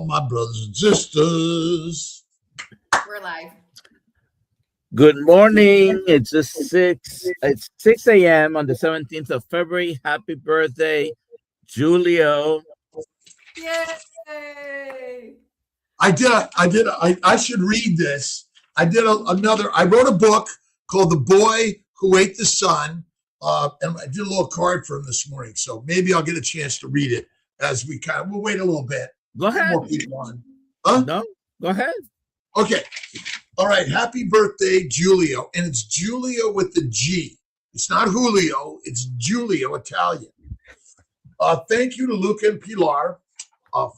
my brothers and sisters. We're live. Good morning. It's 6 a.m. on the 17th of February. Happy birthday, Julio. Yay! I should read this. I wrote a book called The Boy Who Ate the Sun. And I did a little card for him this morning. So maybe I'll get a chance to read it as we'll wait a little bit. Go ahead. More people on. Huh? No, go ahead. Okay. All right. Happy birthday, Julio. And it's Julio with the G. It's not Julio. It's Julio, Italian. Thank you to Luca and Pilar,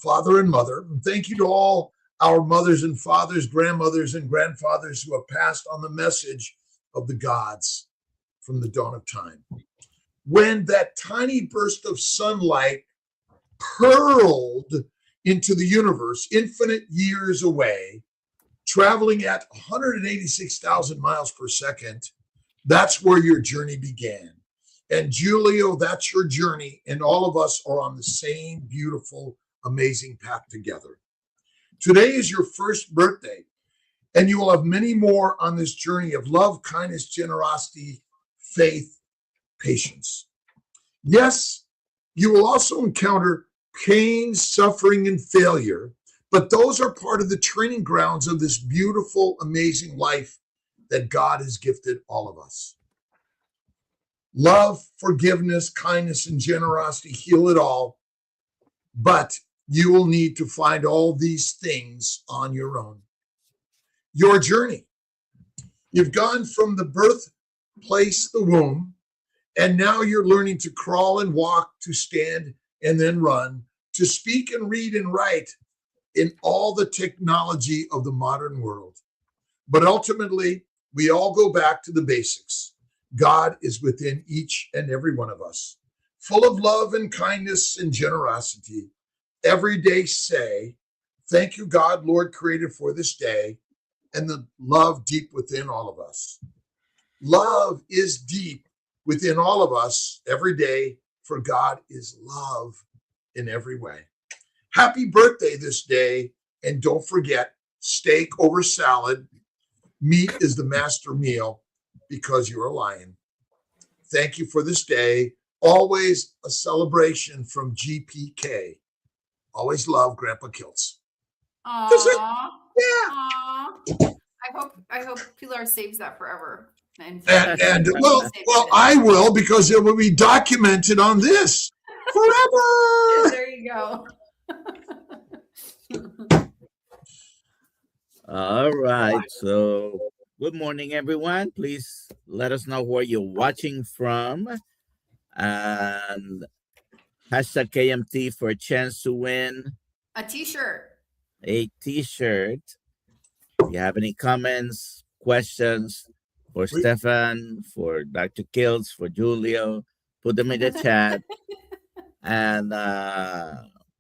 father and mother. And thank you to all our mothers and fathers, grandmothers and grandfathers who have passed on the message of the gods from the dawn of time. When that tiny burst of sunlight hurled into the universe, infinite years away, traveling at 186,000 miles per second, that's where your journey began. And Julio, that's your journey. And all of us are on the same beautiful, amazing path together. Today is your first birthday, and you will have many more on this journey of love, kindness, generosity, faith, patience. Yes, you will also encounter pain, suffering, and failure, but those are part of the training grounds of this beautiful, amazing life that God has gifted all of us. Love, forgiveness, kindness, and generosity heal it all, but you will need to find all these things on your own. Your journey. You've gone from the birthplace, the womb, and now you're learning to crawl and walk, to stand and then run, to speak and read and write in all the technology of the modern world. But ultimately, we all go back to the basics. God is within each and every one of us, full of love and kindness and generosity. Every day say, thank you, God, Lord, created for this day, and the love deep within all of us. Love is deep within all of us every day, for God is love in every way. Happy birthday this day, and don't forget, steak over salad. Meat is the master meal because you're a lion. Thank you for this day. Always a celebration from GPK. Always love, Grandpa Kiltz. Aww. Yeah. I hope Pilar saves that forever. And well, I will, because it will be documented on this forever. There you go. All right. So good morning, everyone. Please let us know where you're watching from. And hashtag KMT for a chance to win A t-shirt. a t-shirt. If you have any comments, questions for Stefan, for Dr. Kiltz, for Julio, put them in the chat. And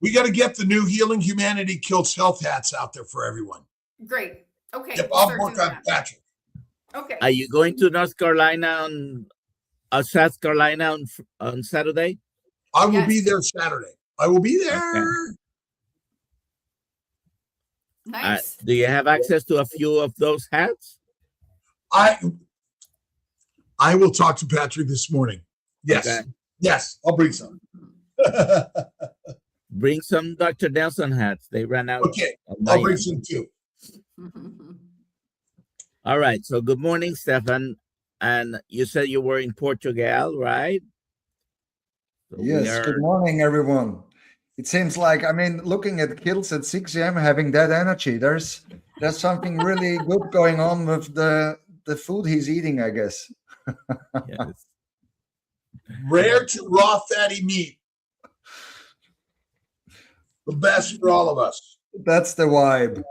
we got to get the new Healing Humanity Kiltz health hats out there for everyone. Great. Okay. Yep, I'll work on Patrick. Okay. Are you going to North Carolina South Carolina on Saturday? I will be there Saturday. I will be there. Okay. Nice. Do you have access to a few of those hats? I will talk to Patrick this morning. Yes. Okay. Yes, I'll bring some. Bring some Dr. Nelson hats. They ran out. Okay, I'll bring some too. All right. So good morning, Stefan. And you said you were in Portugal, right? So yes. Good morning, everyone. It seems like, looking at Kiltz at 6 a.m., having that energy, there's something really good going on with the food he's eating, I guess. Yes. Rare to raw fatty meat. The best for all of us. That's the vibe.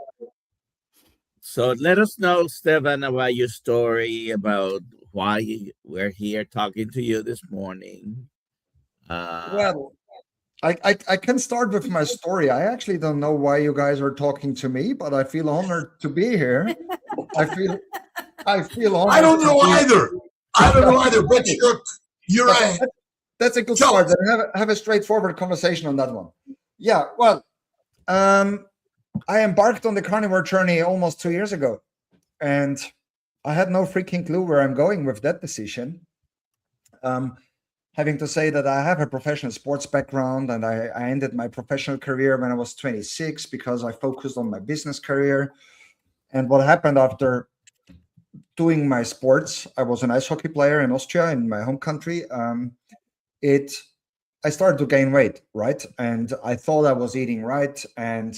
So let us know, Stefan, about your story, about why we're here talking to you this morning. Well, I can start with my story. I actually don't know why you guys are talking to me, but I feel honored to be here. I feel honored. I don't know either. But you're right. That's a good start. Have a straightforward conversation on that one. Yeah, well, I embarked on the carnivore journey almost 2 years ago, and I had no freaking clue where I'm going with that decision. Having to say that I have a professional sports background, and I ended my professional career when I was 26 because I focused on my business career. And what happened after doing my sports, I was an ice hockey player in Austria, in my home country. I started to gain weight, right? And I thought I was eating right, and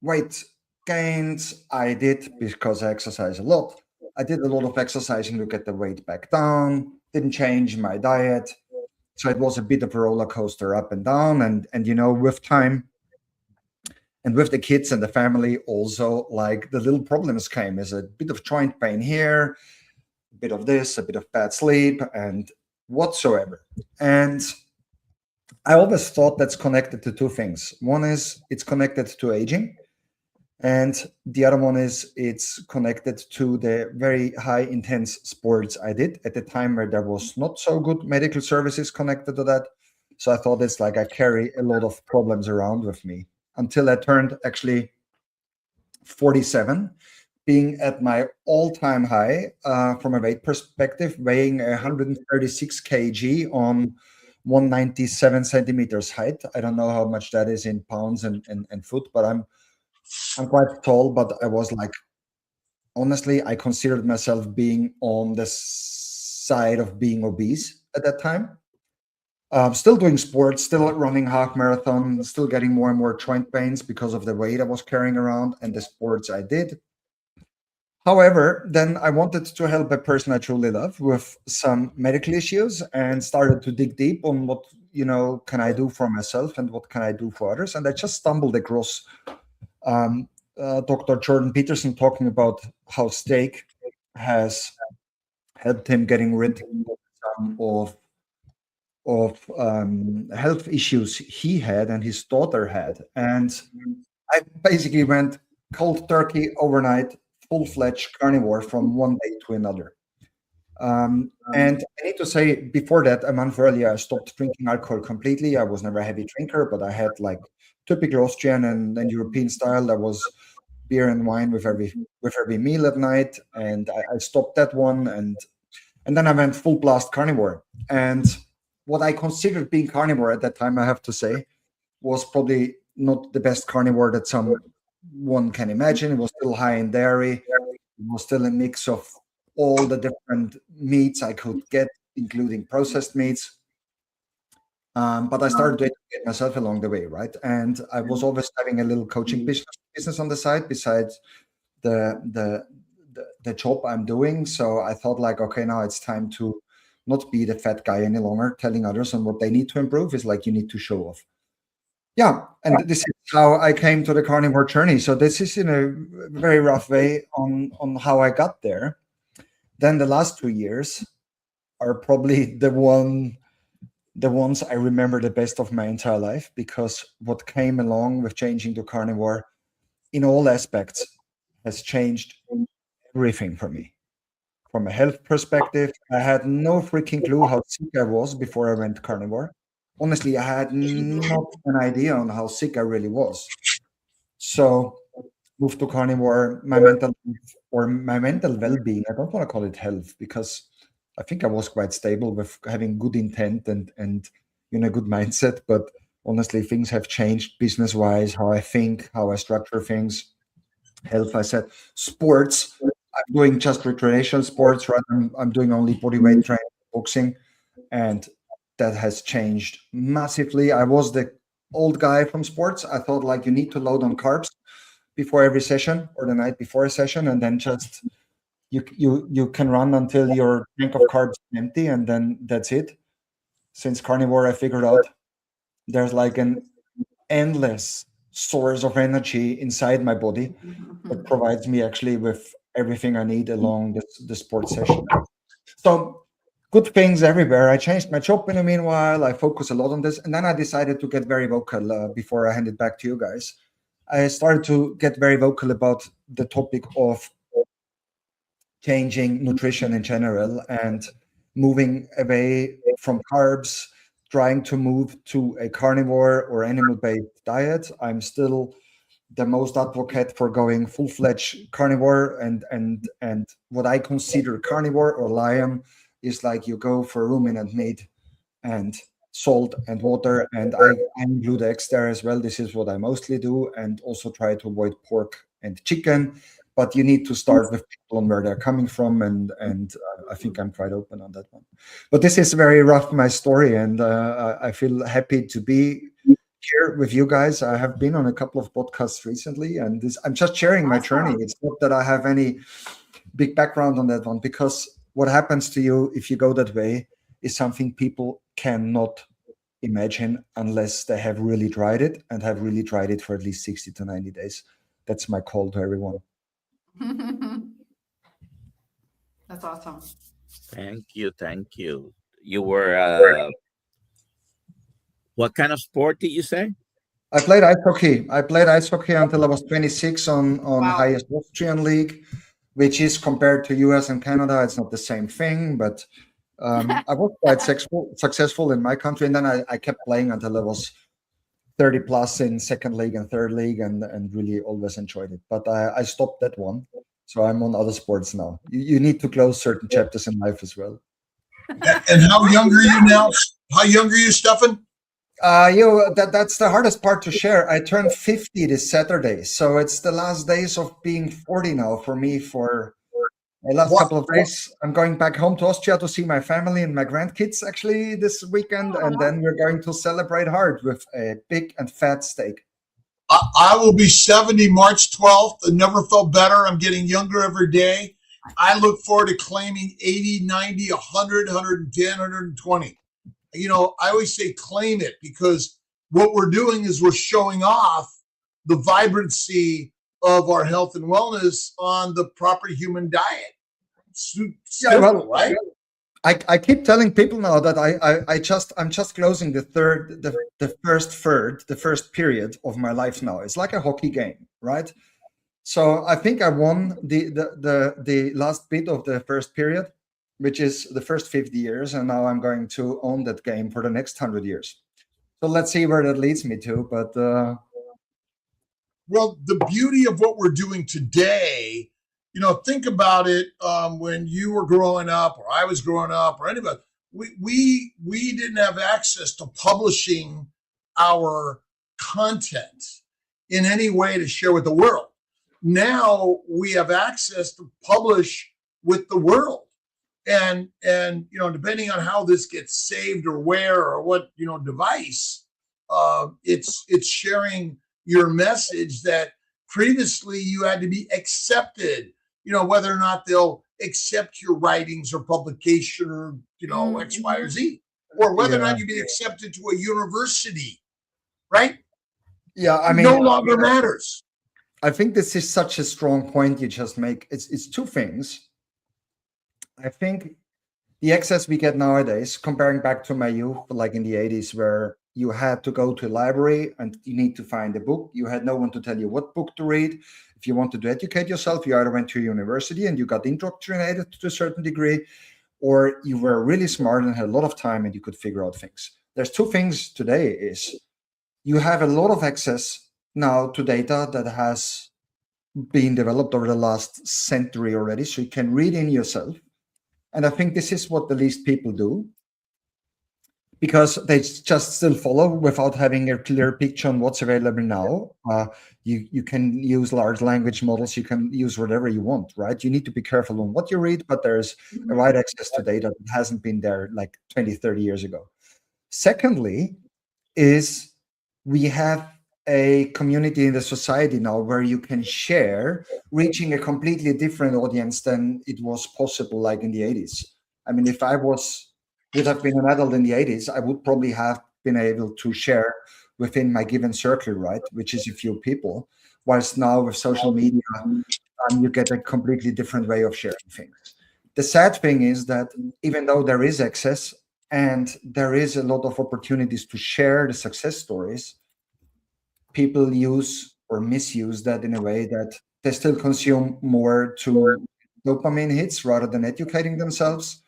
weight gains I did because I exercise a lot. I did a lot of exercising to get the weight back down, didn't change my diet. So it was a bit of a roller coaster up and down. And with time and with the kids and the family also, like the little problems came as a bit of joint pain here, a bit of this, a bit of bad sleep and whatsoever. And I always thought that's connected to two things. One is it's connected to aging. And the other one is it's connected to the very high intense sports I did at the time where there was not so good medical services connected to that. So I thought it's like I carry a lot of problems around with me until I turned actually 47, being at my all-time high from a weight perspective, weighing 136 kg on 197 centimeters height. I don't know how much that is in pounds and foot, but I'm quite tall, but I was like, honestly, I considered myself being on the side of being obese at that time. Still doing sports, still running half marathon, still getting more and more joint pains because of the weight I was carrying around and the sports I did. However, then I wanted to help a person I truly love with some medical issues and started to dig deep on what, can I do for myself and what can I do for others. And I just stumbled across Dr. Jordan Peterson talking about how steak has helped him getting rid of health issues he had and his daughter had. And I basically went cold turkey overnight, full-fledged carnivore from one day to another. And I need to say, before that, a month earlier, I stopped drinking alcohol completely. I was never a heavy drinker, but I had like typical Austrian and European style. There was beer and wine with every meal at night, and I stopped that one, and then I went full blast carnivore. And what I considered being carnivore at that time, I have to say, was probably not the best carnivore that someone can imagine. It was still high in dairy. It was still a mix of all the different meats I could get, including processed meats. But I started to educate myself along the way, right? And I was always having a little coaching business on the side besides the job I'm doing. So I thought like, okay, now it's time to not be the fat guy any longer, telling others on what they need to improve. Is like you need to show off. Yeah, and this is how I came to the carnivore journey. So this is in a very rough way on how I got there. Then the last 2 years are probably the ones I remember the best of my entire life, because what came along with changing to carnivore in all aspects has changed everything for me. From a health perspective, I had no freaking clue how sick I was before I went carnivore. Honestly, I had not an idea on how sick I really was. So moved to carnivore, my mental well-being, I don't want to call it health, because I think I was quite stable with having good intent and good mindset. But honestly, things have changed business-wise, how I think, how I structure things. Health, I said. Sports, I'm doing just recreational sports, right? I'm doing only bodyweight training, boxing, and that has changed massively. I was the old guy from sports. I thought like you need to load on carbs before every session or the night before a session, and then just you can run until your tank of carbs is empty, and then that's it. Since carnivore, I figured out there's like an endless source of energy inside my body that provides me actually with everything I need along the sports session. So good things everywhere. I changed my job in the meanwhile. I focus a lot on this. And then I decided to get very vocal before I hand it back to you guys. I started to get very vocal about the topic of changing nutrition in general and moving away from carbs, trying to move to a carnivore or animal-based diet. I'm still the most advocate for going full-fledged carnivore, and what I consider carnivore or lion is like you go for ruminant meat and salt and water, and I include eggs there as well. This is what I mostly do, and also try to avoid pork and chicken. But you need to start with people on where they're coming from, and I think I'm quite open on that one. But this is very rough, my story, and I feel happy to be here with you guys. I have been on a couple of podcasts recently, and I'm just sharing my journey. It's not that I have any big background on that one, because what happens to you if you go that way is something people cannot imagine unless they have really tried it, and have really tried it for at least 60 to 90 days. That's my call to everyone. That's awesome. Thank you. You were what kind of sport did you say? I played ice hockey. Until I was 26 on highest Austrian league, which is, compared to US and Canada, it's not the same thing, but I was quite successful in my country. And then I kept playing until I was 30 plus in second league and third league, and really always enjoyed it. But I stopped that one. So I'm on other sports now. You need to close certain chapters in life as well. And how young are you now? How young are you, Stefan? That's the hardest part to share. I turned 50 this Saturday, so it's the last days of being 40 now for me. For the last couple of days, I'm going back home to Austria to see my family and my grandkids actually this weekend, and then we're going to celebrate hard with a big and fat steak. I will be 70 March 12th. I never felt better. I'm getting younger every day. I look forward to claiming 80, 90, 100, 110, 120. You know, I always say claim it, because what we're doing is we're showing off the vibrancy of our health and wellness on the proper human diet. Simple, right? I keep telling people now that I'm just closing the first period of my life now. It's like a hockey game, right? So I think I won the last bit of the first period, which is the first 50 years, and now I'm going to own that game for the next 100 years. So let's see where that leads me to. But well, the beauty of what we're doing today, you know, think about it. When you were growing up, or I was growing up, or anybody, we didn't have access to publishing our content in any way to share with the world. Now we have access to publish with the world, and you know, depending on how this gets saved or where or what, you know, device, it's sharing your message that previously you had to be accepted, you know, whether or not they'll accept your writings or publication or, you know, X, Y, or Z, or whether or not you be accepted to a university, right? Yeah, I mean, no longer matters. I think this is such a strong point you just make. It's two things. I think the access we get nowadays, comparing back to my youth, like in the 80s, where you had to go to a library and you need to find a book. You had no one to tell you what book to read. If you wanted to educate yourself, you either went to a university and you got indoctrinated to a certain degree, or you were really smart and had a lot of time and you could figure out things. There's two things today is you have a lot of access now to data that has been developed over the last century already, so you can read in yourself. And I think this is what the least people do, because they just still follow without having a clear picture on what's available now. You can use large language models, you can use whatever you want, right? You need to be careful on what you read, but there's a wide access to data that hasn't been there like 20, 30 years ago. Secondly, is we have a community in the society now where you can share, reaching a completely different audience than it was possible like in the 80s. I mean, if I would have been an adult in the 80s, I would probably have been able to share within my given circle, right? Which is a few people. Whilst now with social media, you get a completely different way of sharing things. The sad thing is that even though there is access and there is a lot of opportunities to share the success stories, people use or misuse that in a way that they still consume more to dopamine hits rather than educating themselves,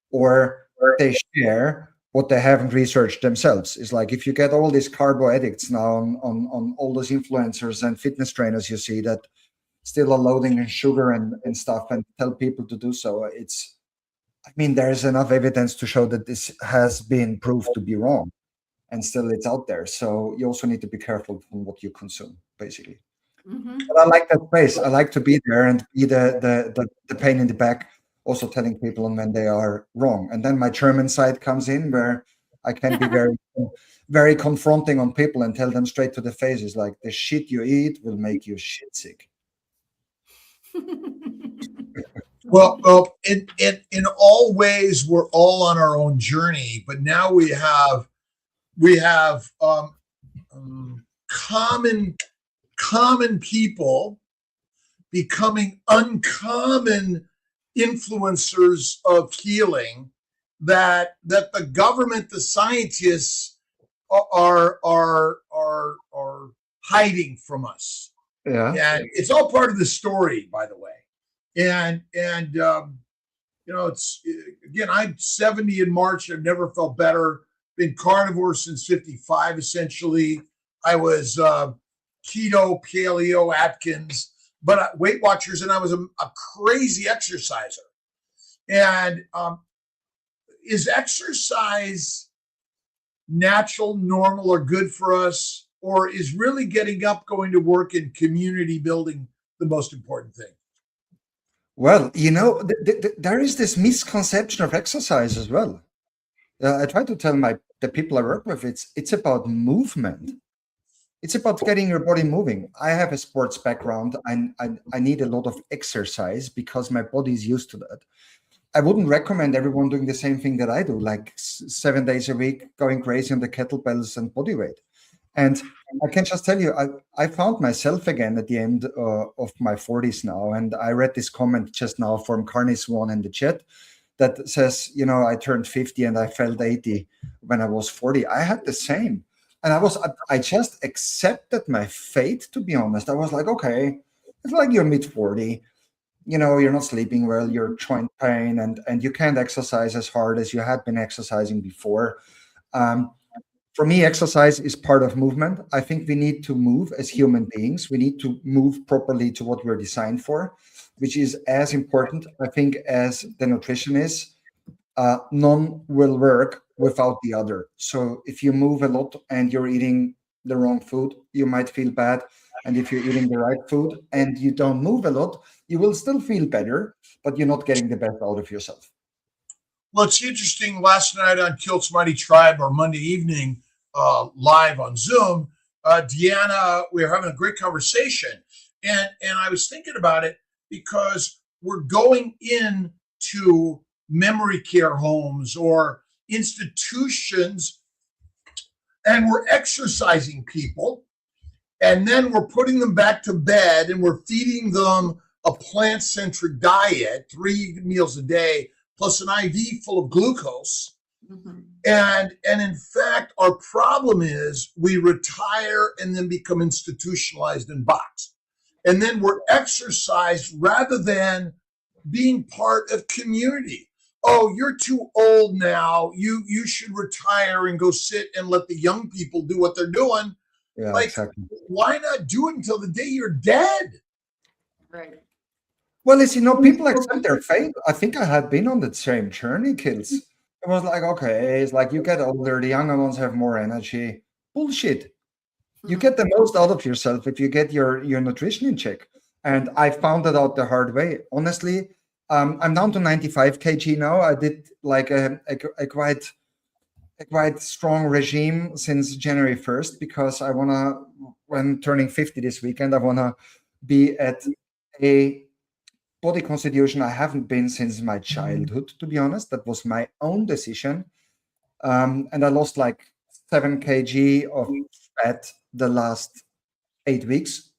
or they share what they haven't researched themselves. Is like if you get all these carbo addicts now on all those influencers and fitness trainers you see that still are loading in sugar and stuff and tell people to do so. There's enough evidence to show that this has been proved to be wrong, and still it's out there. So you also need to be careful from what you consume, basically. Mm-hmm. But I like that space. I like to be there and be the pain in the back, also telling people when they are wrong. And then my German side comes in, where I can be very, very confronting on people and tell them straight to the face. It's like, the shit you eat will make you shit sick. Well, in all ways, we're all on our own journey, but now we have common people becoming uncommon influencers of healing that the government, the scientists are hiding from us. Yeah. And it's all part of the story, by the way. And it's, again, I'm 70 in March. I've never felt better. Been carnivore since 55, essentially. I was keto, paleo, Atkins, but Weight Watchers, and I was a crazy exerciser. And is exercise natural, normal, or good for us? Or is really getting up, going to work, and community building the most important thing? Well, there is this misconception of exercise as well. I try to tell the people I work with, it's about movement. It's about getting your body moving. I have a sports background. I need a lot of exercise because my body is used to that. I wouldn't recommend everyone doing the same thing that I do, like 7 days a week, going crazy on the kettlebells and body weight. And I can just tell you, I found myself again at the end of my 40s now. And I read this comment just now from Carney Swan in the chat that says, I turned 50 and I felt 80 when I was 40. I had the same. And I just accepted my fate, to be honest. I was like, okay, it's like you're mid-40. You're not sleeping well, you're joint pain, and you can't exercise as hard as you had been exercising before. For me, exercise is part of movement. I think we need to move as human beings. We need to move properly to what we're designed for, which is as important, I think, as the nutrition is. None will work without the other. So if you move a lot and you're eating the wrong food, you might feel bad. And if you're eating the right food and you don't move a lot, you will still feel better, but you're not getting the best out of yourself. Well, it's interesting. Last night on Kiltz Mighty Tribe, or Monday evening, live on Zoom, Deanna, we were having a great conversation. And I was thinking about it because we're going into memory care homes or institutions, and we're exercising people. And then we're putting them back to bed and we're feeding them a plant-centric diet, 3 meals a day, plus an IV full of glucose. Mm-hmm. And in fact, our problem is we retire and then become institutionalized and boxed. And then we're exercised rather than being part of community. Oh, you're too old now. You should retire and go sit and let the young people do what they're doing. Yeah, like, exactly. Why not do it until the day you're dead? Right. Well, as people accept their fate. I think I had been on the same journey, Kiltz. It was like, okay, it's like you get older, the younger ones have more energy. Bullshit. You get the most out of yourself if you get your nutrition in check. And I found that out the hard way. Honestly, I'm down to 95 kg now. I did like a quite strong regime since January 1st because I want to, when turning 50 this weekend, I want to be at a body constitution I haven't been since my childhood, to be honest. That was my own decision. And I lost like 7 kg of fat the last 8 weeks.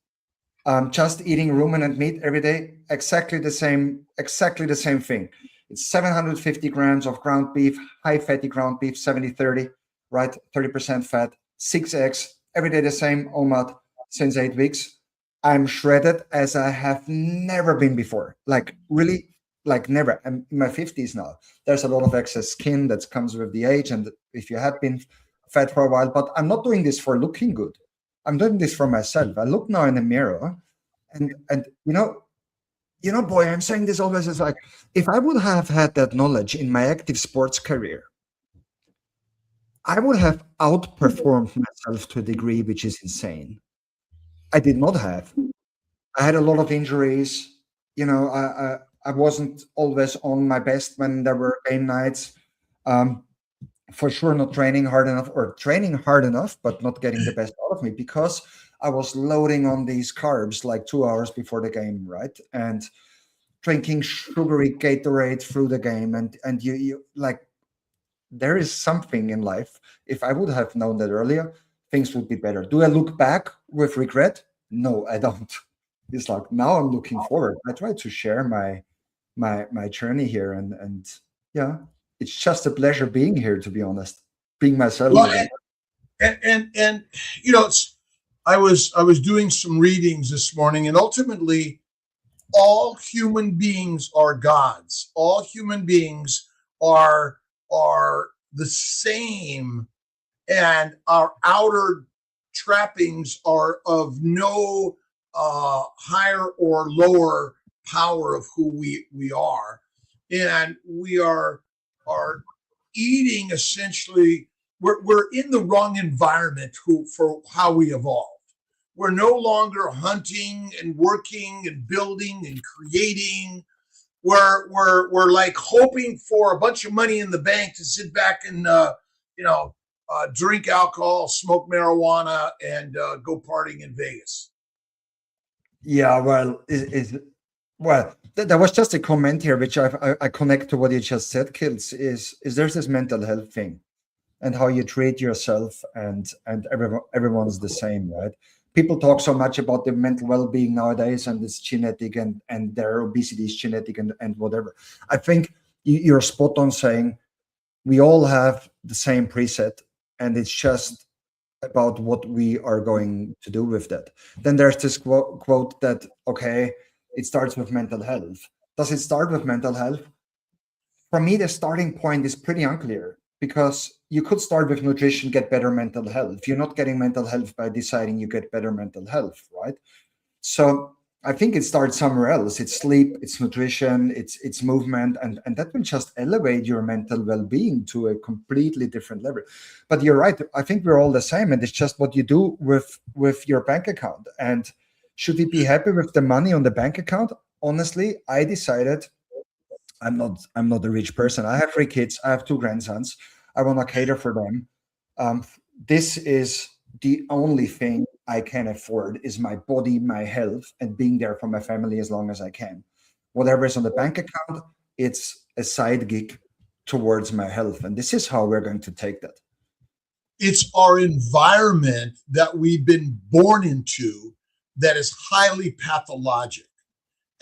Just eating ruminant meat every day, exactly the same thing. It's 750 grams of ground beef, high fatty ground beef, 70-30, right? 30% fat, 6 eggs, every day the same, OMAD, since 8 weeks. I'm shredded as I have never been before. Like really like never. I'm in my 50s now. There's a lot of excess skin that comes with the age, and if you have been fat for a while, but I'm not doing this for looking good. I'm doing this for myself. I look now in the mirror, and boy, I'm saying this always, is like, if I would have had that knowledge in my active sports career, I would have outperformed myself to a degree which is insane. I did not have. I had a lot of injuries. I wasn't always on my best when there were game nights. For sure, not training hard enough, or training hard enough, but not getting the best out of me, because I was loading on these carbs like 2 hours before the game, right? And drinking sugary Gatorade through the game. And you like, there is something in life. If I would have known that earlier, things would be better. Do I look back with regret? No, I don't. It's like, now I'm looking forward. I try to share my journey here, and yeah, it's just a pleasure being here, to be honest, being myself. Well, and I was doing some readings this morning, and ultimately, all human beings are gods. All human beings are the same, and our outer trappings are of no higher or lower power of who we are, and we are eating, essentially. We're in the wrong environment for how we evolved. We're no longer hunting and working and building and creating. We're like hoping for a bunch of money in the bank to sit back and drink alcohol, smoke marijuana, and go partying in Vegas. Yeah, well, there was just a comment here which I connect to what you just said, Kiltz. Is there's this mental health thing, and how you treat yourself, and everyone's the same, right? People talk so much about the mental well-being nowadays, and it's genetic, and their obesity is genetic, and whatever. I think you're spot on saying we all have the same preset, and it's just about what we are going to do with that. Then there's this quote that, okay, it starts with mental health. Does it start with mental health? For me, the starting point is pretty unclear, because you could start with nutrition, get better mental health. You're not getting mental health by deciding you get better mental health, right? So I think it starts somewhere else. It's sleep, it's nutrition, it's movement, and that will just elevate your mental well-being to a completely different level. But you're right. I think we're all the same, and it's just what you do with your bank account. And should we be happy with the money on the bank account? Honestly, I decided I'm not a rich person. I have 3 kids. I have 2 grandsons. I want to cater for them. This is the only thing I can afford, is my body, my health, and being there for my family as long as I can. Whatever is on the bank account, it's a side gig towards my health. And this is how we're going to take that. It's our environment that we've been born into that is highly pathologic.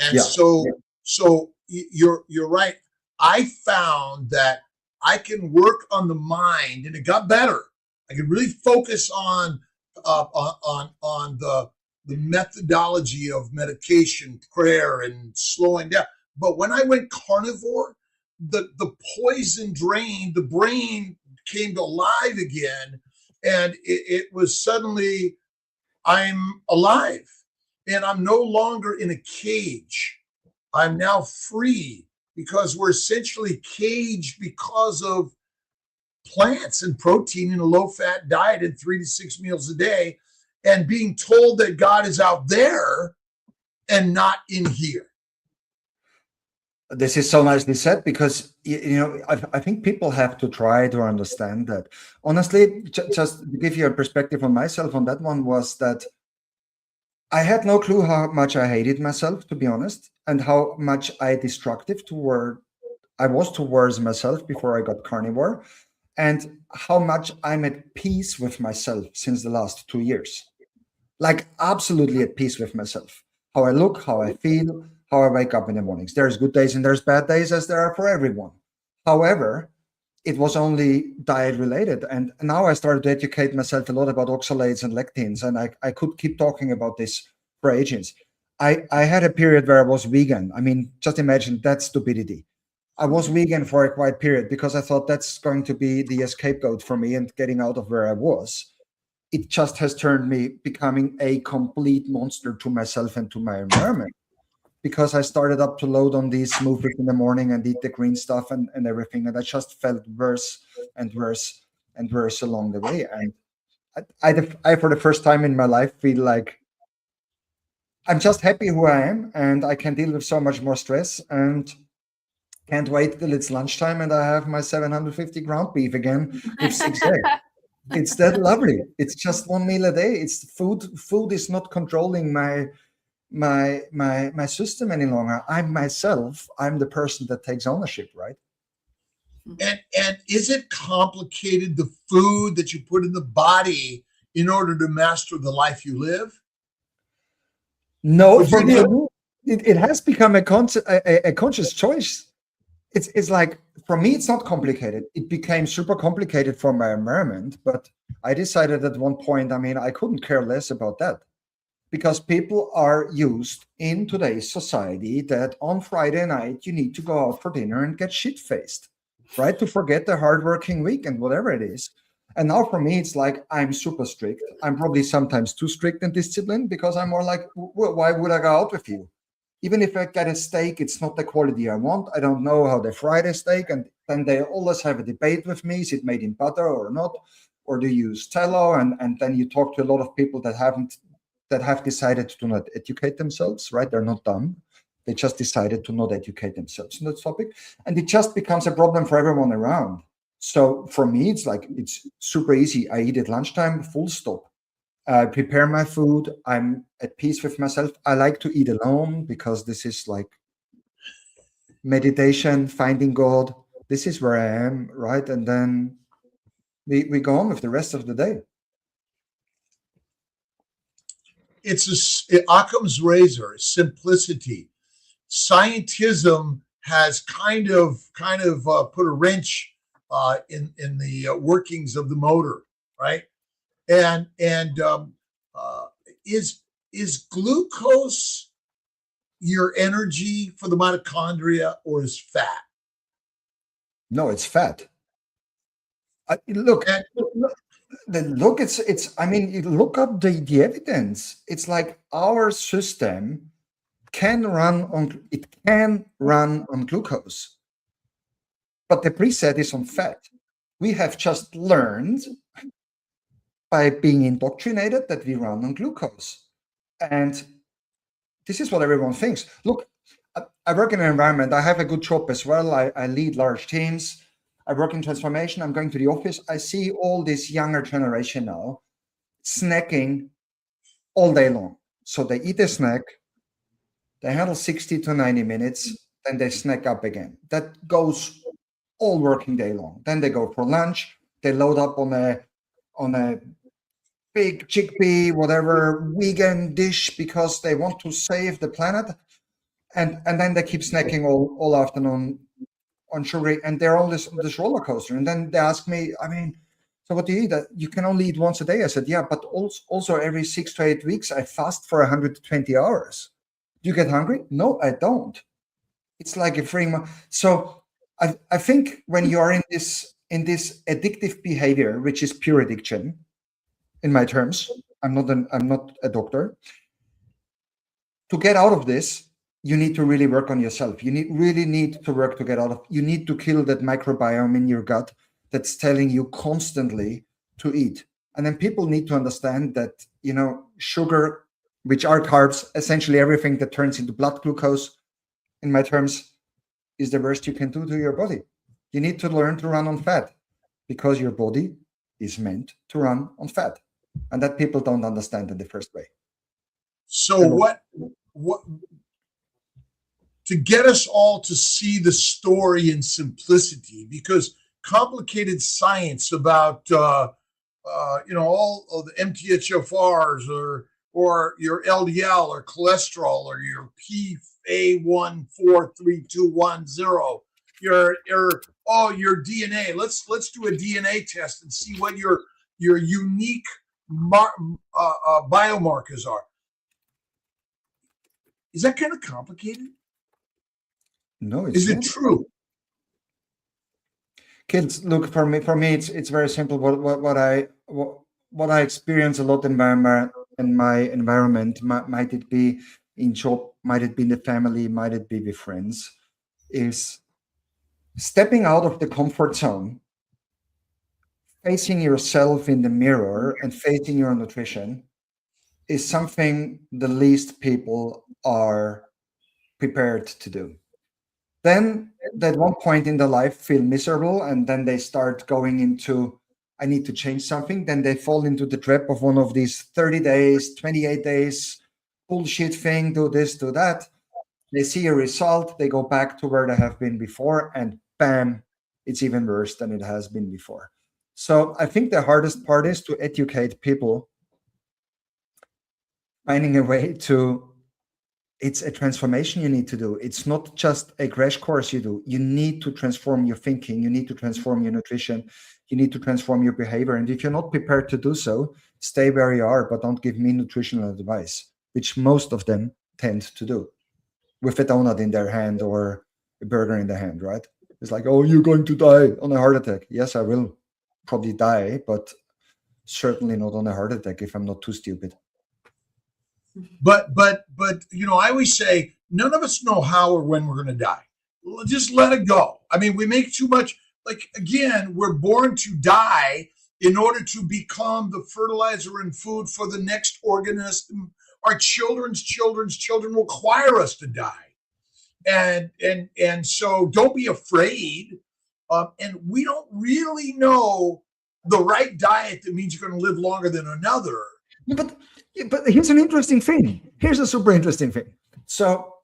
And so you're right. I found that I can work on the mind, and it got better. I can really focus on the methodology of medication, prayer, and slowing down. But when I went carnivore, the poison drained, the brain came to life again, and it was suddenly, I'm alive, and I'm no longer in a cage. I'm now free, because we're essentially caged because of plants and protein in a low-fat diet and 3 to 6 meals a day, and being told that God is out there and not in here. This is so nicely said, because I think people have to try to understand that. Honestly, just to give you a perspective on myself on that one, was that I had no clue how much I hated myself, to be honest, and how much I was towards myself before I got carnivore, and how much I'm at peace with myself since the last 2 years. Like, absolutely at peace with myself. How I look, how I feel, how I wake up in the mornings. There's good days and there's bad days, as there are for everyone. However, it was only diet related. And now I started to educate myself a lot about oxalates and lectins. And I could keep talking about this for ages. I had a period where I was vegan. I mean, just imagine that stupidity. I was vegan for a quiet period because I thought that's going to be the scapegoat for me and getting out of where I was. It just has turned me becoming a complete monster to myself and to my environment, because I started up to load on these smoothies in the morning and eat the green stuff and everything. And I just felt worse and worse and worse along the way. And I, for the first time in my life, feel like I'm just happy who I am, and I can deal with so much more stress, and can't wait till it's lunchtime and I have my 750 ground beef again with 6 eggs. It's that lovely. It's just one meal a day. It's food. Food is not controlling my system any longer. I'm myself. I'm the person that takes ownership, right? And is it complicated, the food that you put in the body in order to master the life you live? No, for me, it has become a conscious choice. It's like, for me, it's not complicated. It became super complicated for my environment, but I decided at one point, I mean, I couldn't care less about that, because people are used in today's society that on Friday night, you need to go out for dinner and get shit-faced, right? To forget the hardworking week and whatever it is. And now for me, it's like, I'm super strict. I'm probably sometimes too strict and disciplined, because I'm more like, why would I go out with you? Even if I get a steak, it's not the quality I want. I don't know how they fry the steak. And then they always have a debate with me. Is it made in butter or not? Or do you use tallow? And then you talk to a lot of people that have decided to not educate themselves, right? They're not dumb. They just decided to not educate themselves on that topic. And it just becomes a problem for everyone around. So for me, it's like, it's super easy. I eat at lunchtime, full stop. I prepare my food. I'm at peace with myself. I like to eat alone, because this is like meditation, finding God. This is where I am, right? And then we go on with the rest of the day. It's Occam's razor, simplicity. Scientism has kind of put a wrench in the workings of the motor, right? And is glucose your energy for the mitochondria, or is fat? No, it's fat. Look, it's. I mean, you look up the evidence. It's like our system can run on glucose, but the preset is on fat. We have just learned by being indoctrinated that we run on glucose. And this is what everyone thinks. Look, I work in an environment. I have a good job as well. I lead large teams. I work in transformation. I'm going to the office. I see all this younger generation now snacking all day long. So they eat a snack, they handle 60 to 90 minutes, then they snack up again. That goes all working day long. Then they go for lunch. They load up on a big chickpea, whatever, vegan dish, because they want to save the planet. And then they keep snacking all afternoon on sugar, and they're on this roller coaster. And then they ask me, I mean, so what do you eat? You can only eat once a day. I said, yeah, but also every 6 to 8 weeks, I fast for 120 hours. Do you get hungry? No, I don't. It's like a free. So I think when you are in this addictive behavior, which is pure addiction, in my terms, I'm not a doctor. To get out of this, you need to really work on yourself. You really need to work to get out of. You need to kill that microbiome in your gut that's telling you constantly to eat. And then people need to understand that, sugar, which are carbs, essentially everything that turns into blood glucose, in my terms, is the worst you can do to your body. You need to learn to run on fat, because your body is meant to run on fat. And that people don't understand in the first way. So what to get us all to see the story in simplicity, because complicated science about all of the MTHFRs or your LDL or cholesterol or your PA1432110, your DNA. Let's do a DNA test and see what your unique biomarkers are. Is that kind of complicated? No, it's Is it not. true? Kids, look, for me, it's very simple. What I experience a lot in my environment, might it be in job, might it be in the family, might it be with friends, is stepping out of the comfort zone, facing yourself in the mirror and facing your nutrition is something the least people are prepared to do. Then at one point in their life feel miserable, and then they start going into, I need to change something. Then they fall into the trap of one of these 30 days, 28 days bullshit thing, do this, do that. They see a result, they go back to where they have been before, and bam, it's even worse than it has been before. So I think the hardest part is to educate people, finding a way to, it's a transformation you need to do. It's not just a crash course you do. You need to transform your thinking. You need to transform your nutrition. You need to transform your behavior. And if you're not prepared to do so, stay where you are, but don't give me nutritional advice, which most of them tend to do with a donut in their hand or a burger in their hand, right? It's like, oh, you're going to die on a heart attack. Yes, I will probably die, but certainly not on a heart attack if I'm not too stupid. But I always say none of us know how or when we're going to die. Just let it go. I mean, we make too much. Like, again, we're born to die in order to become the fertilizer and food for the next organism. Our children's children will require us to die, and so don't be afraid. And we don't really know the right diet that means you're going to live longer than another. But here's an interesting thing. Here's a super interesting thing. So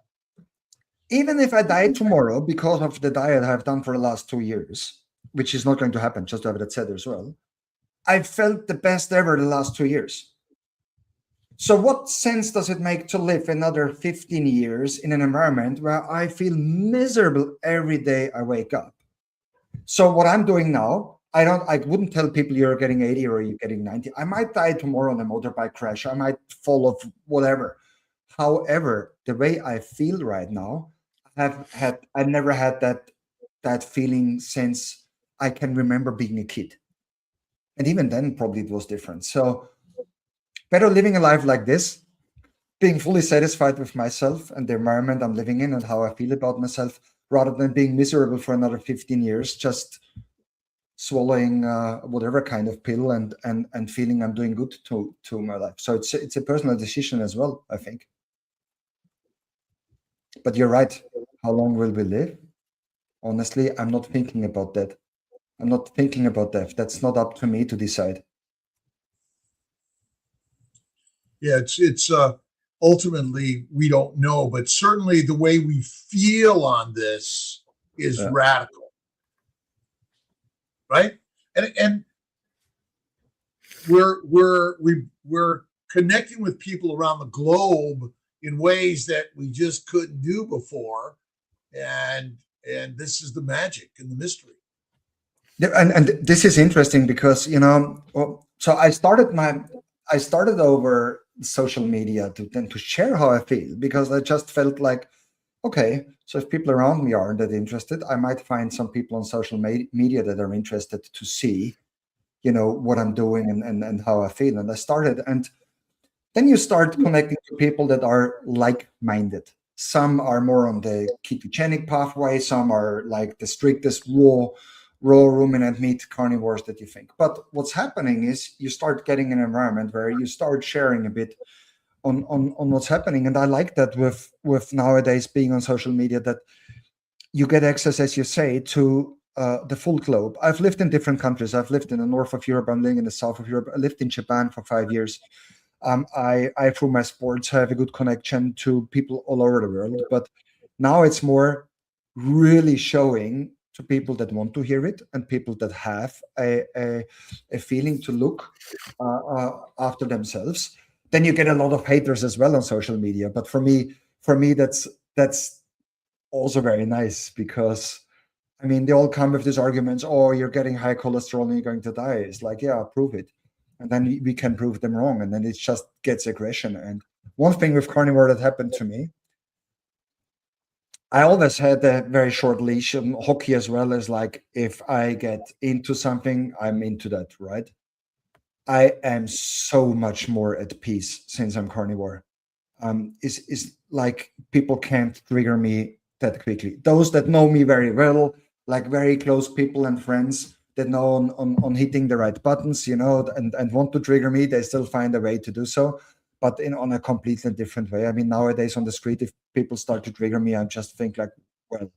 even if I die tomorrow because of the diet I've done for the last 2 years, which is not going to happen, just to have that said as well, I felt the best ever the last 2 years. So what sense does it make to live another 15 years in an environment where I feel miserable every day I wake up? So what I'm doing now, I wouldn't tell people you're getting 80 or you're getting 90. I might die tomorrow on a motorbike crash. I might fall off, whatever. However, the way I feel right now, I've never had that feeling since I can remember being a kid. And even then, probably it was different. So better living a life like this, being fully satisfied with myself and the environment I'm living in and how I feel about myself, rather than being miserable for another 15 years, just swallowing whatever kind of pill and feeling I'm doing good to my life. So it's a personal decision as well, I think. But you're right. How long will we live? Honestly, I'm not thinking about that. I'm not thinking about death. That's not up to me to decide. Yeah, it's ultimately we don't know, but certainly the way we feel on this is radical. Right, and we're connecting with people around the globe in ways that we just couldn't do before, and this is the magic and the mystery. And this is interesting because so I started over social media to share how I feel, because I just felt like, okay, so if people around me aren't that interested, I might find some people on social media that are interested to see, what I'm doing and how I feel. And I started, and then you start connecting to people that are like-minded. Some are more on the ketogenic pathway. Some are like the strictest raw ruminant meat carnivores that you think. But what's happening is you start getting an environment where you start sharing a bit on what's happening. And I like that with nowadays being on social media, that you get access, as you say, to the full globe. I've lived in different countries. I've lived in the north of Europe. I'm living in the south of Europe. I lived in Japan for 5 years. I through my sports, have a good connection to people all over the world. But now it's more really showing to people that want to hear it and people that have a feeling to look after themselves. Then you get a lot of haters as well on social media. But for me, that's also very nice, because I mean, they all come with these arguments. Oh, you're getting high cholesterol and you're going to die. It's like, yeah, prove it. And then we can prove them wrong. And then it just gets aggression. And one thing with carnivore that happened to me, I always had a very short leash on hockey as well, as like if I get into something, I'm into that, right? I am so much more at peace since I'm carnivore. Is like people can't trigger me that quickly. Those that know me very well, like very close people and friends that know on hitting the right buttons, and want to trigger me, they still find a way to do so, but on a completely different way. I mean, nowadays on the street, if people start to trigger me, I just think like, well,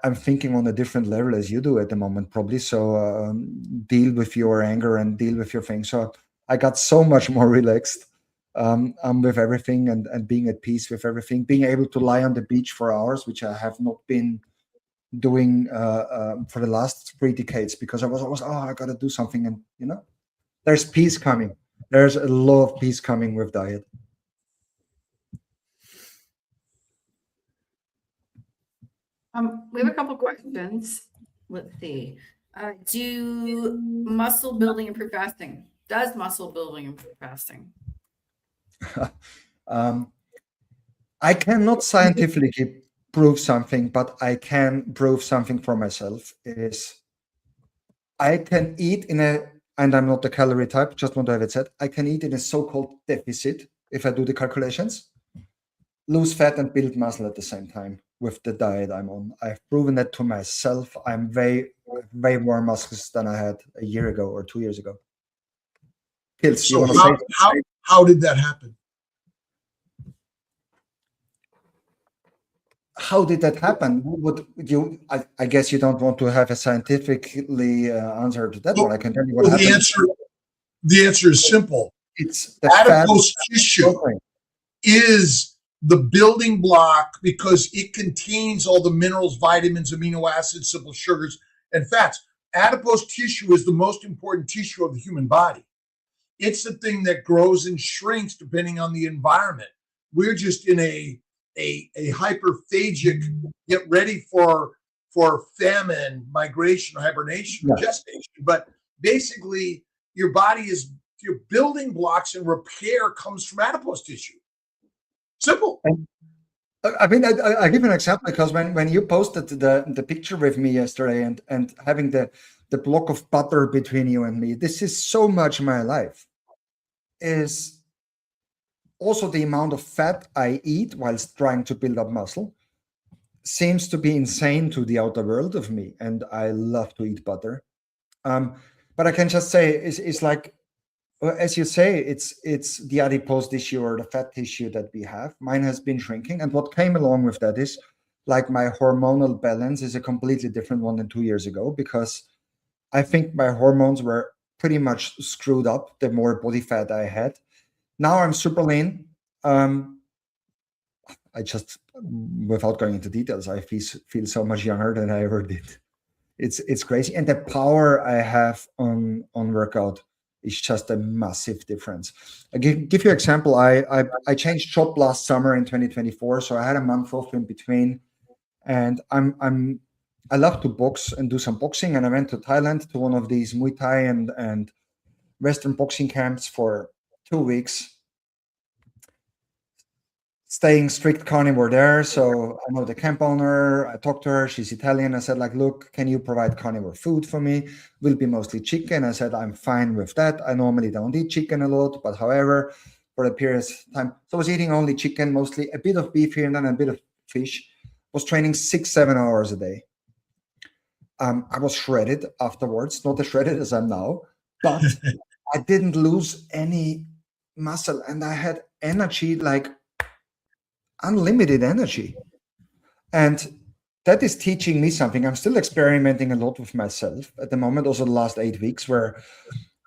I'm thinking on a different level as you do at the moment, probably. So deal with your anger and deal with your thing. So I got so much more relaxed with everything and being at peace with everything, being able to lie on the beach for hours, which I have not been doing for the last 3 decades, because I was always, I got to do something. And, there's peace coming. There's a lot of peace coming with diet. We have a couple questions. Let's see. Do muscle building improve fasting? Does muscle building improve fasting? I cannot scientifically prove something, but I can prove something for myself. Is I can eat and I'm not the calorie type, just want to have it said, I can eat in a so-called deficit if I do the calculations, lose fat and build muscle at the same time with the diet I'm on. I've proven that to myself. I'm way more muscles than I had a year ago or 2 years ago. Kiltz, so how did that happen? How did that happen? I guess you don't want to have a scientifically answer to that one. I can tell you what happened. The answer is simple. It's the adipose tissue is the building block because it contains all the minerals, vitamins, amino acids, simple sugars, and fats. Adipose tissue is the most important tissue of the human body. It's the thing that grows and shrinks depending on the environment. We're just in a hyperphagic, get ready for famine, migration, hibernation, gestation. But basically, your building blocks and repair comes from adipose tissue. Simple. I mean, I give an example because when you posted the picture with me yesterday and having the block of butter between you and me, this is so much my life. Is also the amount of fat I eat whilst trying to build up muscle seems to be insane to the outer world of me, and I love to eat butter. But I can just say it's like, as you say, it's the adipose tissue or the fat tissue that we have. Mine has been shrinking, and what came along with that is like my hormonal balance is a completely different one than 2 years ago, because I think my hormones were pretty much screwed up the more body fat I had. Now I'm super lean. I just, without going into details, I feel so much younger than I ever did. It's crazy, and the power I have on workout is just a massive difference. I give you an example. I changed job last summer in 2024, so I had a month off in between, and I love to box and do some boxing, and I went to Thailand to one of these Muay Thai and Western boxing camps for 2 weeks, staying strict carnivore there. So I know the camp owner, I talked to her, she's Italian. I said, like, look, can you provide carnivore food for me? Will be mostly chicken. I said, I'm fine with that. I normally don't eat chicken a lot, but however, for a period of time, so I was eating only chicken, mostly a bit of beef here and then a bit of fish. Was training 6-7 hours a day. I was shredded afterwards, not as shredded as I'm now, but I didn't lose any muscle, and I had energy, like unlimited energy. And that is teaching me something. I'm still experimenting a lot with myself at the moment, also the last 8 weeks, where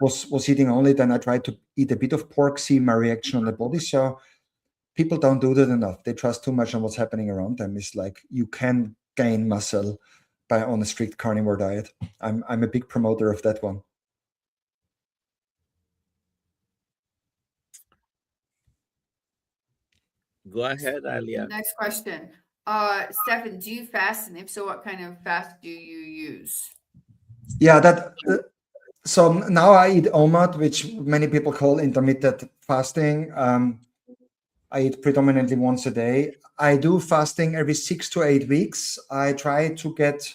was eating only, then I tried to eat a bit of pork, see my reaction on the body. So people don't do that enough. They trust too much on what's happening around them. It's like you can gain muscle on a strict carnivore diet. I'm a big promoter of that one. Go ahead, Alia. Next question. Stefan, do you fast? And if so, what kind of fast do you use? Yeah, so now I eat OMAD, which many people call intermittent fasting. I eat predominantly once a day. I do fasting every 6 to 8 weeks. I try to get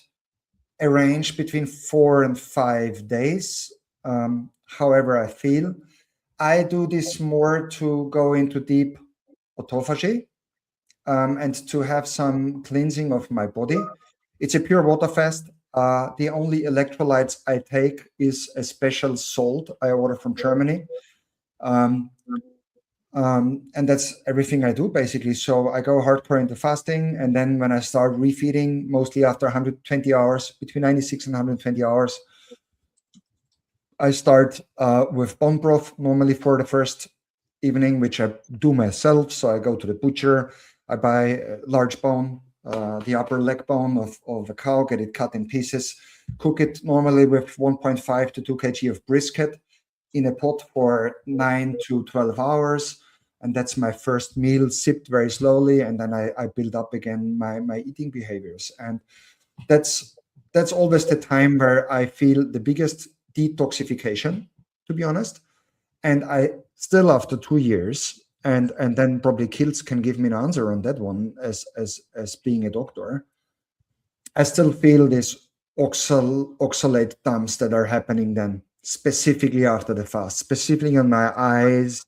a range between 4 and 5 days, however I feel. I do this more to go into deep autophagy and to have some cleansing of my body. It's a pure water fast. The only electrolytes I take is a special salt I order from Germany. And that's everything I do, basically. So I go hardcore into fasting. And then when I start refeeding, mostly after 120 hours, between 96 and 120 hours, I start with bone broth, normally for the first evening, which I do myself. So I go to the butcher, I buy a large bone, the upper leg bone of a cow, get it cut in pieces, cook it normally with 1.5 to 2 kg of brisket in a pot for 9 to 12 hours. And that's my first meal, sipped very slowly. And then I build up again my eating behaviors. And that's always the time where I feel the biggest detoxification, to be honest. And I still, after 2 years, and then probably Kiltz can give me an answer on that one as being a doctor, I still feel this oxalate dumps that are happening then, specifically after the fast, specifically on my eyes,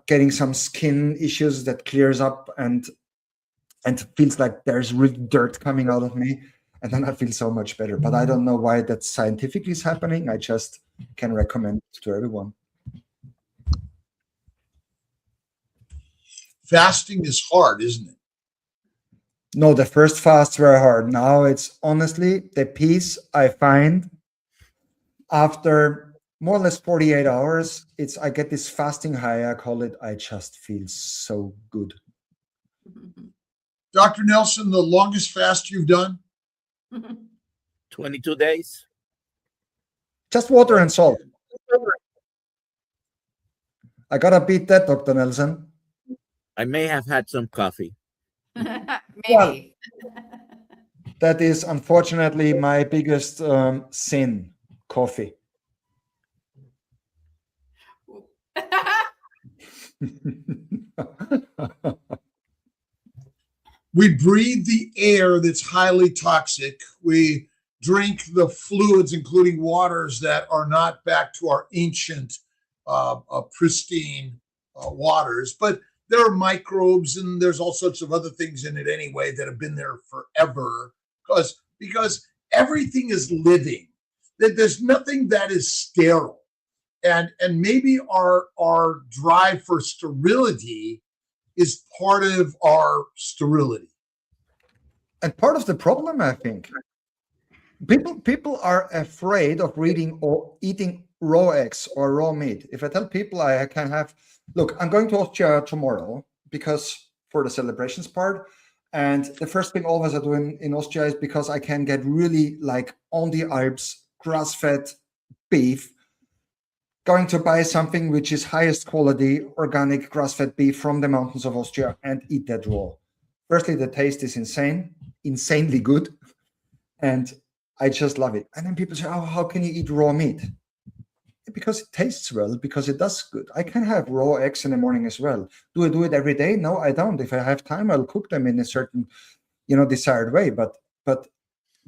getting some skin issues that clears up and feels like there's really dirt coming out of me. And then I feel so much better. But I don't know why that scientifically is happening. I just can recommend it to everyone. Fasting is hard, isn't it? No, the first fasts were hard. Now it's honestly the peace I find after more or less 48 hours. I get this fasting high, I call it. I just feel so good. Dr. Nelson, the longest fast you've done? 22 days. Just water and salt. I gotta beat that, Dr. Nelson. I may have had some coffee. Maybe. That is unfortunately my biggest sin, coffee. We breathe the air that's highly toxic. We drink the fluids, including waters that are not back to our ancient, pristine waters. But there are microbes and there's all sorts of other things in it anyway that have been there forever because everything is living. There's nothing that is sterile. And maybe our drive for sterility is part of our sterility. And part of the problem, I think, people are afraid of reading or eating raw eggs or raw meat. If I tell people I can have, look, I'm going to Austria tomorrow because for the celebrations part. And the first thing always I do in Austria is because I can get really like on the Alps, grass-fed beef, going to buy something which is highest quality, organic grass-fed beef from the mountains of Austria and eat that raw. Firstly, the taste is insanely good. And I just love it. And then people say, oh, how can you eat raw meat? Because it tastes well, because it does good. I can have raw eggs in the morning as well. Do I do it every day? No, I don't. If I have time, I'll cook them in a certain, desired way. But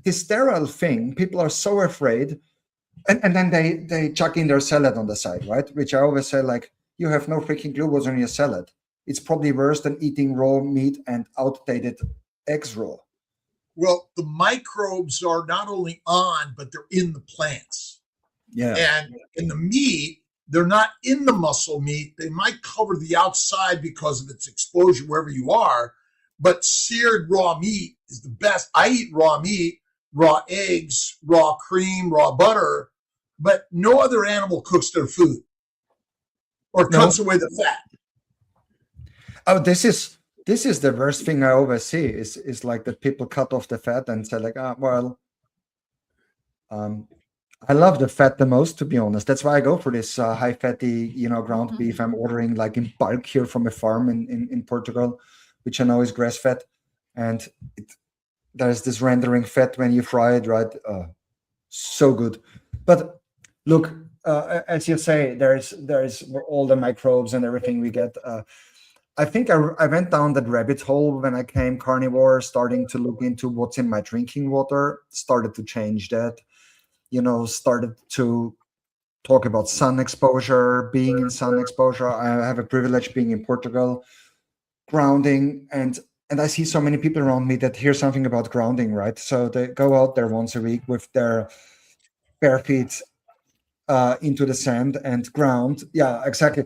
this sterile thing, people are so afraid. And then they chuck in their salad on the side, right? Which I always say, like, you have no freaking clue what's on your salad. It's probably worse than eating raw meat and outdated eggs raw. Well, the microbes are not only on, but they're in the plants. Yeah. And in the meat, they're not in the muscle meat. They might cover the outside because of its exposure wherever you are. But seared raw meat is the best. I eat raw meat, raw eggs, raw cream, raw butter, but no other animal cooks their food or cuts away the fat. Oh, this is the worst thing I always see is like that people cut off the fat and say like, I love the fat the most, to be honest. That's why I go for this high fatty, ground beef. I'm ordering like in bulk here from a farm in Portugal, which I know is grass fed. And there's this rendering fat when you fry it, right? So good. But look, as you say, there's all the microbes and everything we get. I think I went down that rabbit hole when I came carnivore, starting to look into what's in my drinking water, started to change that, started to talk about sun exposure, being in sun exposure. I have a privilege being in Portugal, grounding, and I see so many people around me that hear something about grounding, right? So they go out there once a week with their bare feet into the sand and ground. Yeah, exactly.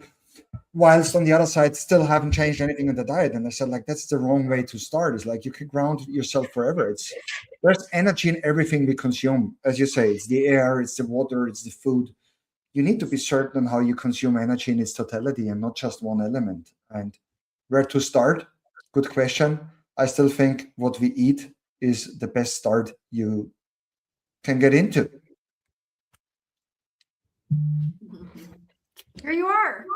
Whilst on the other side, still haven't changed anything in the diet. And I said, like, that's the wrong way to start. It's like you can ground yourself forever. There's energy in everything we consume. As you say, it's the air, it's the water, it's the food. You need to be certain how you consume energy in its totality and not just one element. And where to start? Good question. I still think what we eat is the best start you can get into. Here you are.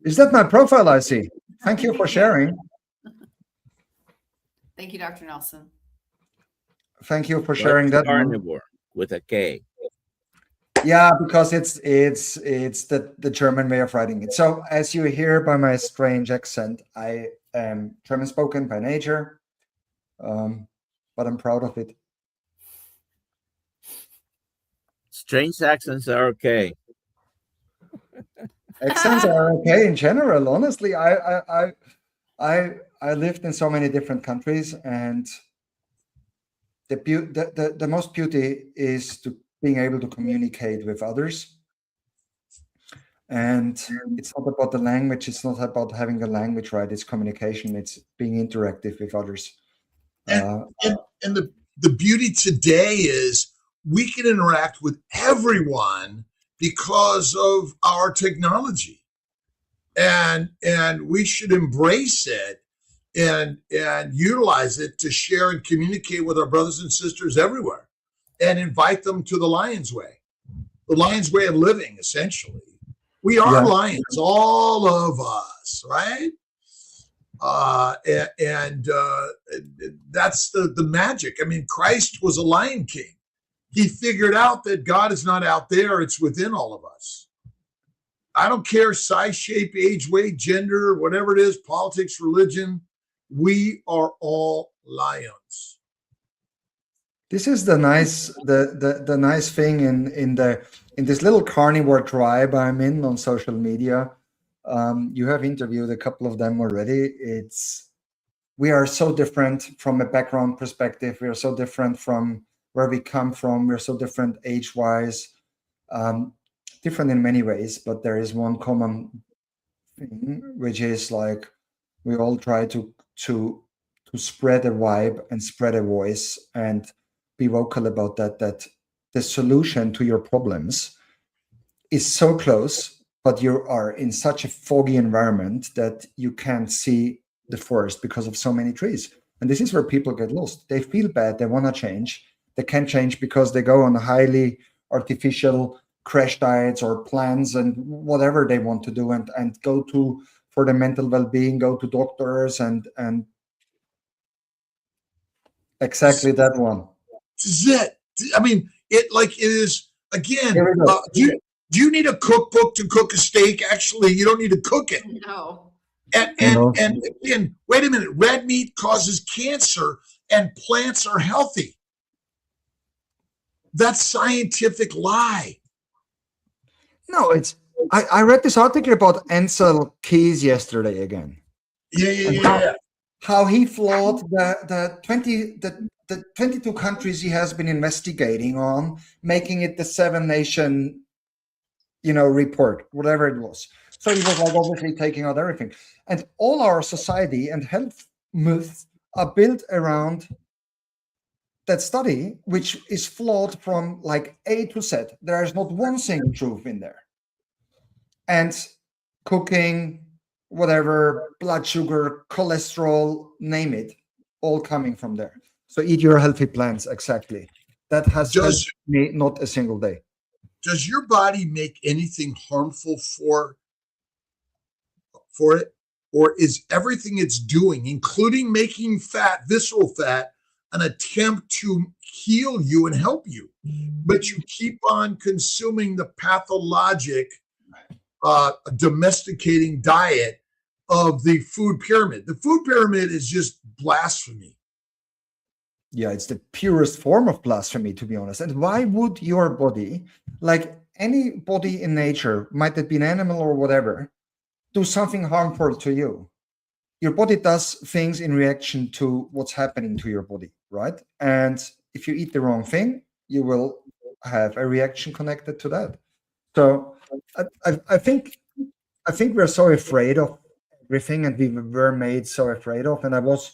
Is that my profile I see? Thank you for sharing. Thank you, Dr. Nelson. Thank you for sharing that. Carnivore with a K. Yeah, because it's the German way of writing it. So as you hear by my strange accent, I am German spoken by nature, but I'm proud of it. Strange accents are okay. Accents are okay in general. Honestly, I lived in so many different countries, and the most beauty is to being able to communicate with others. And it's not about the language. It's not about having the language right. It's communication. It's being interactive with others. And the beauty today is we can interact with everyone because of our technology, and we should embrace it and utilize it to share and communicate with our brothers and sisters everywhere, and invite them to the Lion's Way of living. Essentially, we are lions, all of us, right? And that's the magic. I mean, Christ was a Lion King. He figured out that God is not out there, it's within all of us. I don't care size, shape, age, weight, gender, whatever it is, politics, religion, we are all lions. This is the nice nice thing in this little carnivore tribe I'm in on social media. You have interviewed a couple of them already. We are so different from a background perspective. We are so different from where we come from. We're so different age-wise, different in many ways, but there is one common thing, which is like we all try to spread a vibe and spread a voice and be vocal about that the solution to your problems is so close, but you are in such a foggy environment that you can't see the forest because of so many trees. And this is where people get lost. They feel bad. They want to change. They can't change because they go on highly artificial crash diets or plans and whatever they want to do and go to for the mental well-being, go to doctors and exactly that one. This is it. I mean, it is, again, do you need a cookbook to cook a steak? Actually, you don't need to cook it. No. And again, wait a minute, red meat causes cancer and plants are healthy. That's scientific lie. No, I read this article about Ansel Keys yesterday again. Yeah. How he flawed the 22 countries he has been investigating on, making it the 7-nation, report, whatever it was. So he was like obviously taking out everything. And all our society and health myths are built around that study, which is flawed from like A to Z. There is not one single truth in there. And cooking, whatever, blood sugar, cholesterol, name it, all coming from there. So eat your healthy plants, exactly. That has helped me not a single day. Does your body make anything harmful for it? Or is everything it's doing, including making fat, visceral fat, an attempt to heal you and help you? But you keep on consuming the pathologic, domesticating diet of the food pyramid. The food pyramid is just blasphemy. Yeah, it's the purest form of blasphemy, to be honest. And why would your body, like any body in nature, might it be an animal or whatever, do something harmful to you? Your body does things in reaction to what's happening to your body, right? And if you eat the wrong thing, you will have a reaction connected to that. So I think we're so afraid of everything, and we were made so afraid of. And I was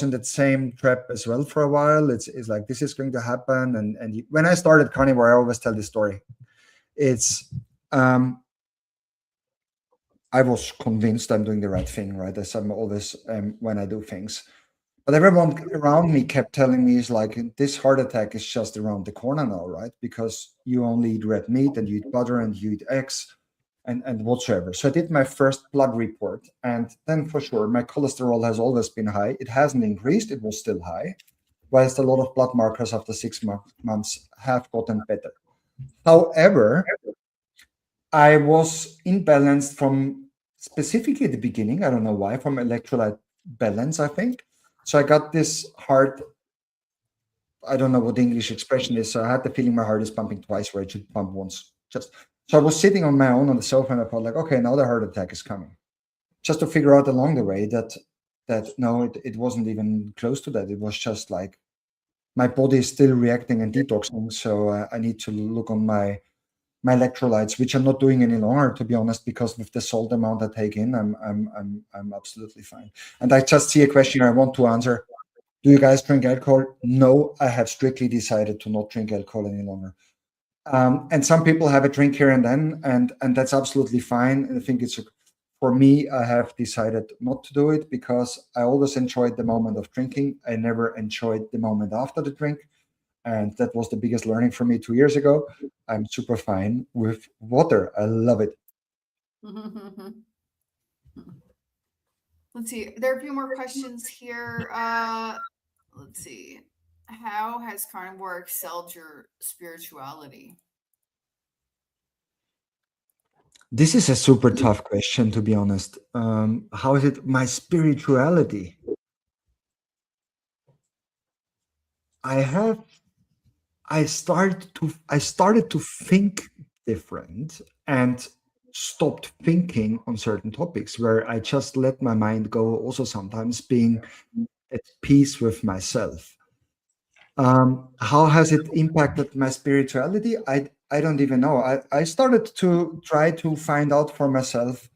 in that same trap as well for a while. It's like, this is going to happen. And when I started carnivore, I always tell this story. It's I was convinced I'm doing the right thing, right? As I'm always when I do things. But everyone around me kept telling me, it's like, this heart attack is just around the corner now, right? Because you only eat red meat and you eat butter and you eat eggs and whatsoever. So I did my first blood report. And then for sure, my cholesterol has always been high. It hasn't increased. It was still high. Whilst a lot of blood markers after 6 months have gotten better. However, I was imbalanced from specifically the beginning. I don't know why, from electrolyte balance, I think. So I got this heart, I don't know what the English expression is. So I had the feeling my heart is pumping twice where it should pump once. So I was sitting on my own on the sofa and I felt like, okay, now the heart attack is coming. Just to figure out along the way that no, it wasn't even close to that. It was just like my body is still reacting and detoxing. So I need to look on my electrolytes, which I'm not doing any longer, to be honest, because with the salt amount I take in, I'm absolutely fine. And I just see a question I want to answer. Do you guys drink alcohol? No, I have strictly decided to not drink alcohol any longer. And some people have a drink here and then, and that's absolutely fine. And I think it's, for me, I have decided not to do it because I always enjoyed the moment of drinking. I never enjoyed the moment after the drink. And that was the biggest learning for me 2 years ago. I'm super fine with water. I love it. Let's see. There are a few more questions here. Let's see. How has carnivore excelled your spirituality? This is a super tough question, to be honest. How is it my spirituality? I started to think different and stopped thinking on certain topics where I just let my mind go, also sometimes being at peace with myself. How has it impacted my spirituality? I don't even know. I started to try to find out for myself,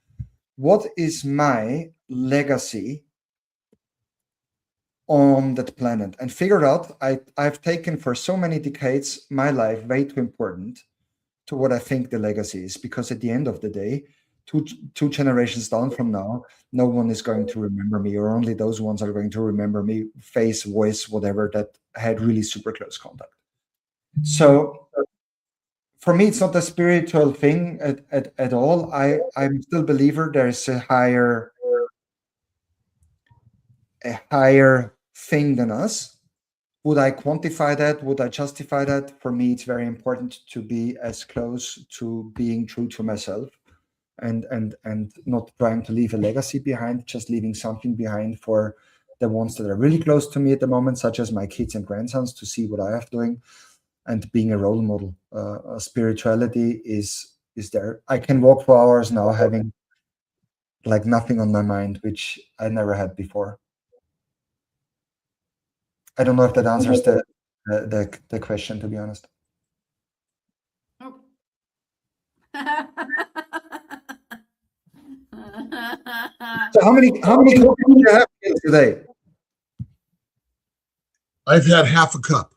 what is my legacy on that planet, and figured out I've taken for so many decades my life way too important to what I think the legacy is, because at the end of the day, two generations down from now, no one is going to remember me, or only those ones are going to remember me, face, voice, whatever, that had really super close contact. So for me, it's not a spiritual thing at all. I'm still a believer there's a higher thing than us. Would I quantify that? Would I justify that? For me, it's very important to be as close to being true to myself and not trying to leave a legacy behind, just leaving something behind for the ones that are really close to me at the moment, such as my kids and grandsons, to see what I am doing and being a role model. Spirituality is there. I can walk for hours now having like nothing on my mind, which I never had before. I don't know if that answers the question, to be honest. Oh. So how many coffees do you have today? I've had half a cup.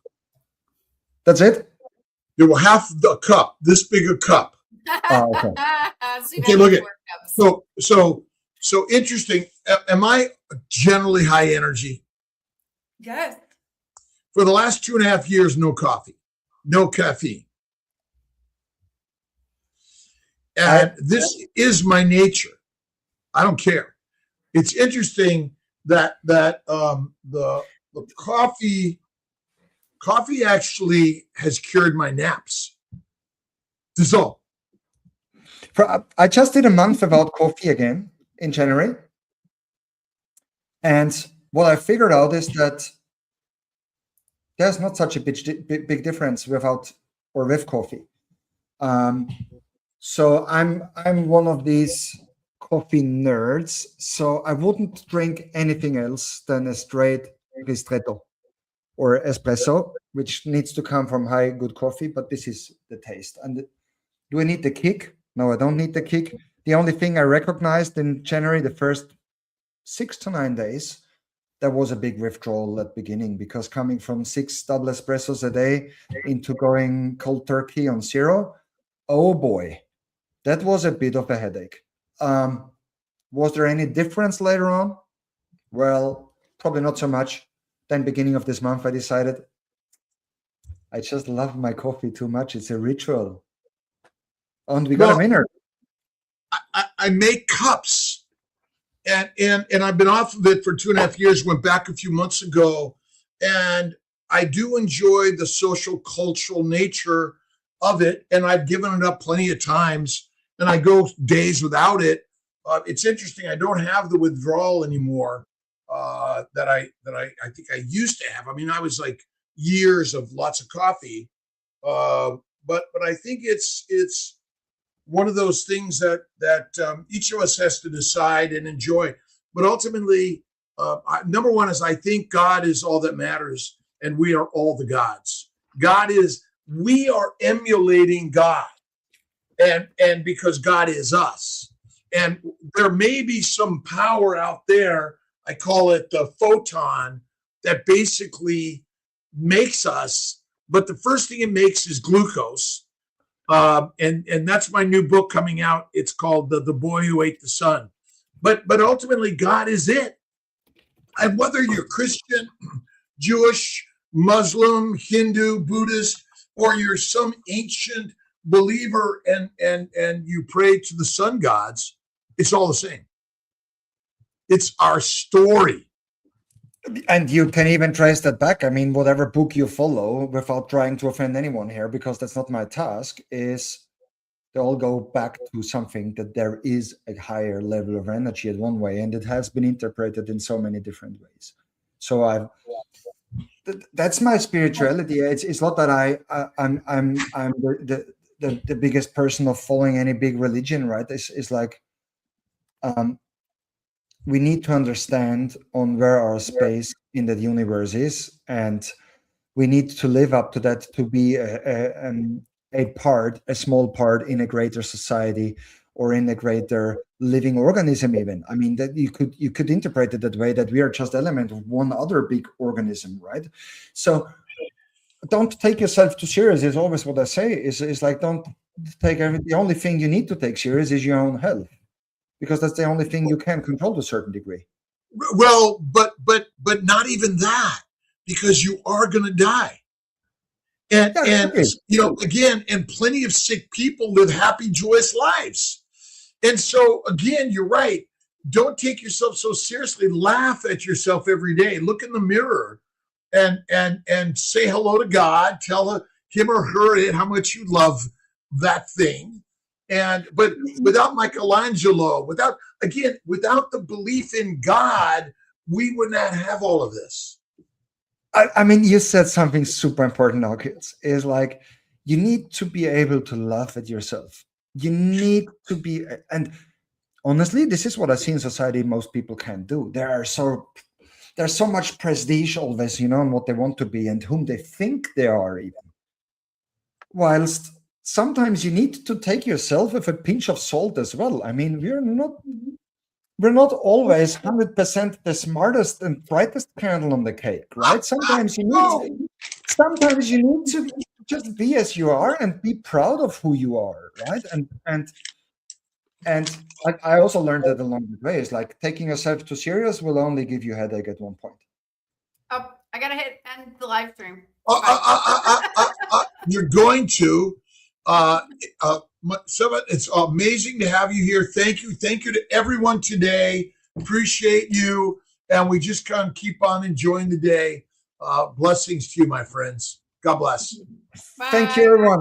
That's it? There were half the cup, this big a cup. Oh, okay. Okay, look at so interesting. Am I generally high energy? Yes. For the last 2.5 years, no coffee, no caffeine. And this is my nature. I don't care. It's interesting that the coffee actually has cured my naps. That's all. I just did a month without coffee again. in January. And what I figured out is that there's not such a big difference without or with coffee. So I'm one of these coffee nerds. So I wouldn't drink anything else than a straight ristretto or espresso, which needs to come from high good coffee. But this is the taste. And do I need the kick? No, I don't need the kick. The only thing I recognized in January, the first 6 to 9 days, there was a big withdrawal at the beginning, because coming from 6 double espressos a day into going cold turkey on 0, oh boy, that was a bit of a headache. Was there any difference later on? Well, probably not so much. Then beginning of this month, I decided I just love my coffee too much. It's a ritual. And we got a winner. I make cups, and I've been off of it for 2.5 years, went back a few months ago, and I do enjoy the social, cultural nature of it, and I've given it up plenty of times, and I go days without it. It's interesting. I don't have the withdrawal anymore that I think I used to have. I mean, I was like years of lots of coffee, but I think it's one of those things that each of us has to decide and enjoy. But ultimately, number one is I think God is all that matters, and we are all the gods. We are emulating God, and because God is us. And there may be some power out there, I call it the photon, that basically makes us, but the first thing it makes is glucose. And that's my new book coming out. It's called The Boy Who Ate the Sun. But ultimately, God is it. And whether you're Christian, Jewish, Muslim, Hindu, Buddhist, or you're some ancient believer and you pray to the sun gods, it's all the same. It's our story. And you can even trace that back. I mean, whatever book you follow, without trying to offend anyone here, because that's not my task, is they all go back to something that there is a higher level of energy in one way, and it has been interpreted in so many different ways. So that's my spirituality. It's not that I'm the biggest person of following any big religion, right? It's like we need to understand on where our space in the universe is, and we need to live up to that to be a small part in a greater society or in a greater living organism. Even, I mean, that you could interpret it that way, that we are just element of one other big organism, right? So don't take yourself too serious is always what I say. Is like, don't take the only thing you need to take serious is your own health, because that's the only thing you can control to a certain degree. Well, but not even that, because you are going to die. And you know, again, and plenty of sick people live happy, joyous lives. And so again, you're right. Don't take yourself so seriously. Laugh at yourself every day. Look in the mirror and say hello to God. Tell him or her how much you love that thing. But without Michelangelo, without the belief in God, we would not have all of this. I mean, you said something super important now, kids. Is like, you need to be able to laugh at yourself. You need to be, and honestly, this is what I see in society most people can't do. There's so much prestige always, on what they want to be and whom they think they are even. Whilst sometimes you need to take yourself with a pinch of salt as well. I mean, we're not always 100% the smartest and brightest candle on the cake, right? Sometimes you need to just be as you are and be proud of who you are, right? And I also learned that along the way. It's like taking yourself too serious will only give you a headache at one point. Oh, I gotta end the live stream. You're going to. It's amazing to have you here. Thank you to everyone today. Appreciate you, and we just kind of keep on enjoying the day. Blessings to you, my friends. God bless. Bye. Thank you, everyone.